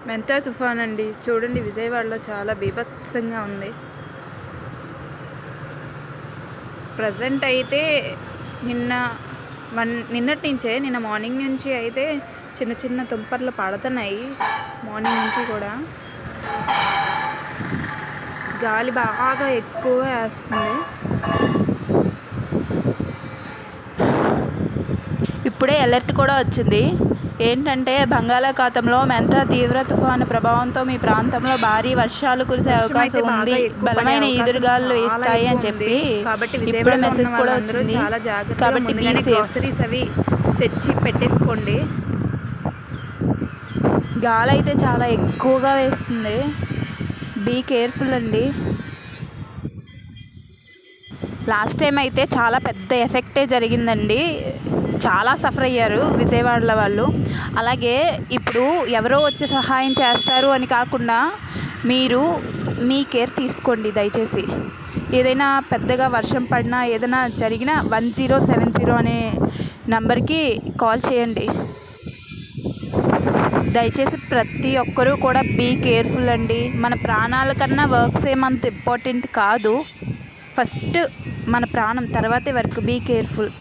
మెంతా తుఫాన్ అండి. చూడండి, విజయవాడలో చాలా బీభత్సంగా ఉంది. ప్రజెంట్ అయితే నిన్నటి నుంచే, నిన్న మార్నింగ్ నుంచి అయితే చిన్న చిన్న తుంపర్లు పడుతున్నాయి. మార్నింగ్ నుంచి కూడా గాలి బాగా ఎక్కువ వేస్తుంది. ఇప్పుడే అలర్ట్ కూడా వచ్చింది. ఏంటంటే బంగాళాఖాతంలో మెంతా తీవ్ర తుఫాను ప్రభావంతో మీ ప్రాంతంలో భారీ వర్షాలు కురిసే అవకాశం ఉంది, బలమైన ఈదురుగాలు వేస్తాయి అని చెప్పి ఇప్పుడు మెసేజ్ కూడా వచ్చింది. కాబట్టి గ్రోసరీస్ అవి తెచ్చి పెట్టేసుకోండి. గాలి అయితే చాలా ఎక్కువగా వేస్తుంది. బీ కేర్ఫుల్ అండి. లాస్ట్ టైం అయితే చాలా పెద్ద ఎఫెక్టే జరిగిందండి. చాలా సఫర్ అయ్యారు విజయవాడలో వాళ్ళు. అలాగే ఇప్పుడు ఎవరో వచ్చి సహాయం చేస్తారు అని కాకుండా మీరు మీ కేర్ తీసుకోండి దయచేసి. ఏదైనా పెద్దగా వర్షం పడినా, ఏదైనా జరిగినా 1070 అనే నంబర్కి కాల్ చేయండి. దయచేసి ప్రతి ఒక్కరూ కూడా బీ కేర్ఫుల్ అండి. మన ప్రాణాల కన్నా వర్క్స్ ఏమంత ఇంపార్టెంట్ కాదు. ఫస్ట్ మన ప్రాణం, తర్వాతే వర్క్. Be careful.